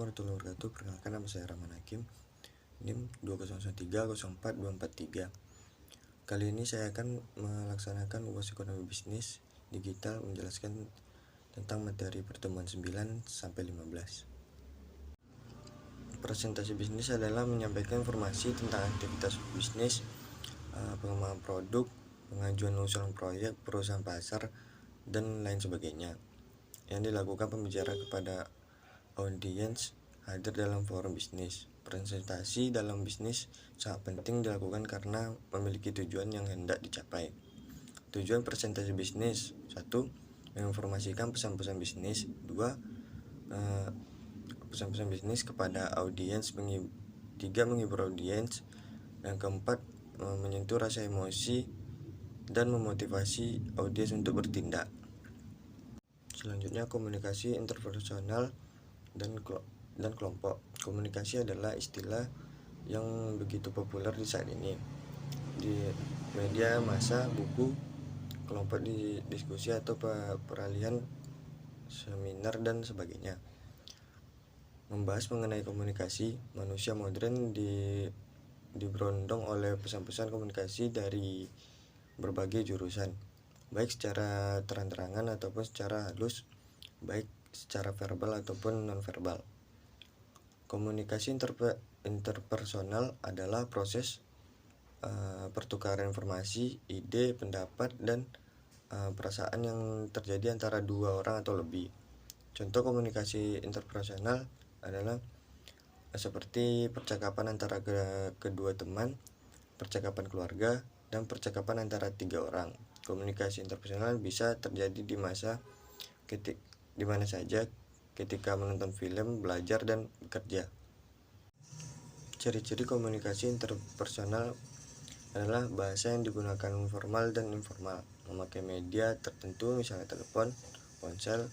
warahmatullahi wabarakatuh. Perkenalkan, nama saya Rahman Hakim, NIM 201304243. Kali ini saya akan melaksanakan UAS Ekonomi Bisnis Digital, menjelaskan tentang materi pertemuan 9 sampai 15. Presentasi bisnis adalah menyampaikan informasi tentang aktivitas bisnis, pengembangan produk, pengajuan usulan proyek, perusahaan pasar, dan lain sebagainya, yang dilakukan pembicara kepada audiens hadir dalam forum bisnis. Presentasi dalam bisnis sangat penting dilakukan karena memiliki tujuan yang hendak dicapai. Tujuan presentasi bisnis: 1. Menginformasikan pesan-pesan bisnis. 2. Pesan-pesan bisnis kepada audiens. 3. Menghibur audiens. Yang keempat, menyentuh rasa emosi dan memotivasi audiens untuk bertindak. Selanjutnya, komunikasi interpersonal dan kelompok. Komunikasi adalah istilah yang begitu populer di saat ini di media massa, buku, kelompok di diskusi atau peralihan seminar dan sebagainya. Membahas mengenai komunikasi, manusia modern diberondong oleh pesan-pesan komunikasi dari berbagai jurusan, baik secara terang-terangan ataupun secara halus, baik secara verbal ataupun non-verbal. Komunikasi interpersonal adalah proses pertukaran informasi, ide, pendapat, dan perasaan yang terjadi antara dua orang atau lebih. Contoh komunikasi interpersonal adalah seperti percakapan antara kedua teman, percakapan keluarga, dan percakapan antara 3 orang. Komunikasi interpersonal bisa terjadi di mana saja, ketika menonton film, belajar, dan bekerja. Ciri-ciri komunikasi interpersonal adalah bahasa yang digunakan formal dan informal, memakai media tertentu misalnya telepon, ponsel,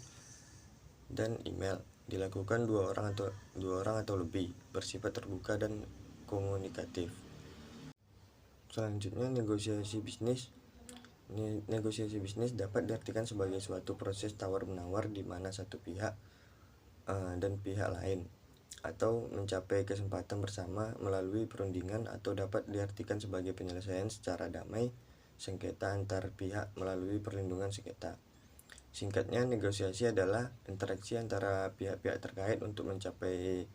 dan email. Dilakukan dua orang atau lebih, bersifat terbuka dan komunikatif. Selanjutnya, negosiasi bisnis. Negosiasi bisnis dapat diartikan sebagai suatu proses tawar-menawar di mana satu pihak dan pihak lain atau mencapai kesempatan bersama melalui perundingan, atau dapat diartikan sebagai penyelesaian secara damai sengketa antar pihak melalui perlindungan sengketa. Singkatnya, negosiasi adalah interaksi antara pihak-pihak terkait untuk mencapai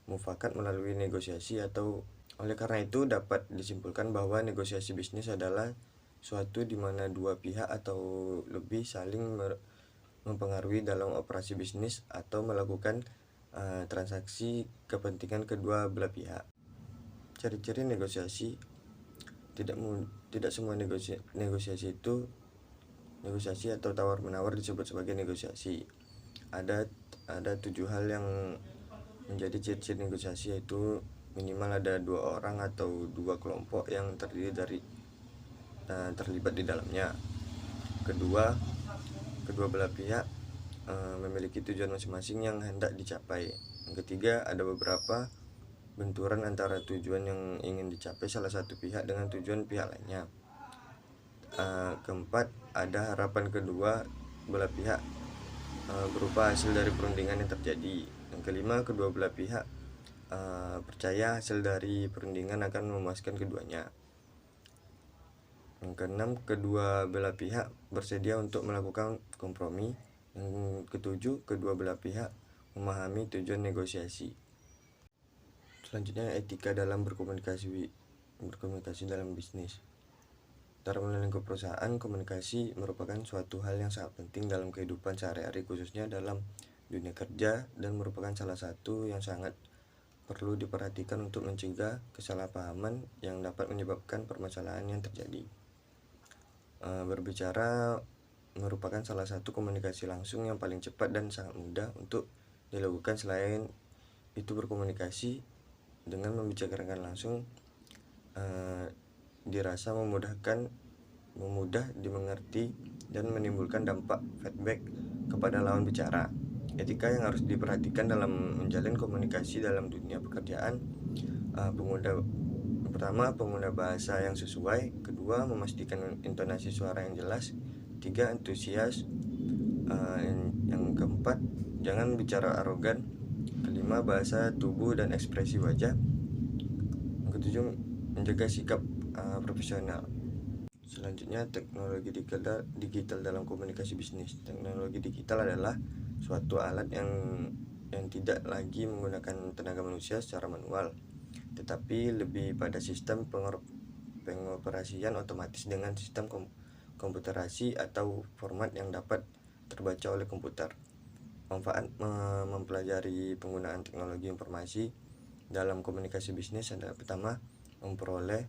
mufakat melalui negosiasi, atau oleh karena itu dapat disimpulkan bahwa negosiasi bisnis adalah suatu di mana dua pihak atau lebih saling mempengaruhi dalam operasi bisnis atau melakukan transaksi kepentingan kedua belah pihak. Ciri-ciri negosiasi: tidak semua negosiasi atau tawar-menawar disebut sebagai negosiasi. Ada 7 hal yang menjadi ciri-ciri negosiasi, yaitu minimal ada 2 orang atau 2 kelompok yang terdiri dari terlibat di dalamnya. Kedua belah pihak memiliki tujuan masing-masing yang hendak dicapai. Yang ketiga, ada beberapa benturan antara tujuan yang ingin dicapai salah satu pihak dengan tujuan pihak lainnya. Keempat, ada harapan kedua belah pihak berupa hasil dari perundingan yang terjadi. Yang kelima, kedua belah pihak percaya hasil dari perundingan akan memuaskan keduanya. Yang keenam, kedua belah pihak bersedia untuk melakukan kompromi. Yang ketujuh, kedua belah pihak memahami tujuan negosiasi. Selanjutnya, etika dalam berkomunikasi dalam bisnis. Dalam lingkup perusahaan, komunikasi merupakan suatu hal yang sangat penting dalam kehidupan sehari-hari, khususnya dalam dunia kerja, dan merupakan salah satu yang sangat perlu diperhatikan untuk mencegah kesalahpahaman yang dapat menyebabkan permasalahan yang terjadi. Berbicara merupakan salah satu komunikasi langsung yang paling cepat dan sangat mudah untuk dilakukan. Selain itu, berkomunikasi dengan membicarakan langsung dirasa mudah dimengerti dan menimbulkan dampak feedback kepada lawan bicara. Etika yang harus diperhatikan dalam menjalin komunikasi dalam dunia pekerjaan: pertama, pengguna bahasa yang sesuai. Kedua, memastikan intonasi suara yang jelas. 3, antusias. Yang keempat, jangan bicara arogan. kelima, bahasa tubuh dan ekspresi wajah. Yang ketujuh, menjaga sikap profesional. Selanjutnya, teknologi digital dalam komunikasi bisnis. Teknologi digital adalah suatu alat yang tidak lagi menggunakan tenaga manusia secara manual, tetapi lebih pada sistem pengoperasian otomatis dengan sistem komputerasi atau format yang dapat terbaca oleh komputer. Manfaat mempelajari penggunaan teknologi informasi dalam komunikasi bisnis adalah: pertama, memperoleh,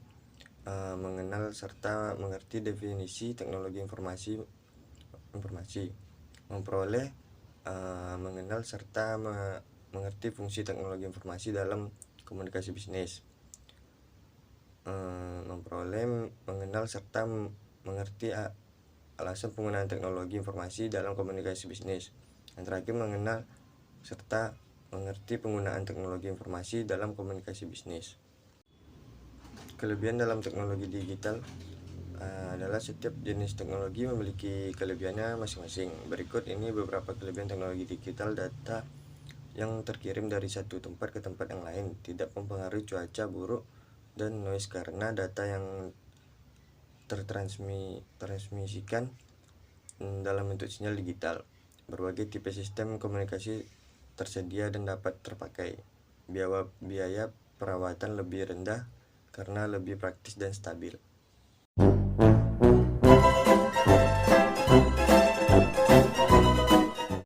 mengenal serta mengerti definisi teknologi informasi, memperoleh, mengenal serta mengerti fungsi teknologi informasi dalam komunikasi bisnis, memperoleh, mengenal serta mengerti alasan penggunaan teknologi informasi dalam komunikasi bisnis. Yang terakhir, mengenal serta mengerti penggunaan teknologi informasi dalam komunikasi bisnis. Kelebihan dalam teknologi digital adalah setiap jenis teknologi memiliki kelebihannya masing-masing. Berikut ini beberapa kelebihan teknologi digital: data yang terkirim dari satu tempat ke tempat yang lain, tidak mempengaruhi cuaca buruk dan noise karena data yang tertransmisikan dalam bentuk sinyal digital. Berbagai tipe sistem komunikasi tersedia dan dapat terpakai. Biaya perawatan lebih rendah karena lebih praktis dan stabil.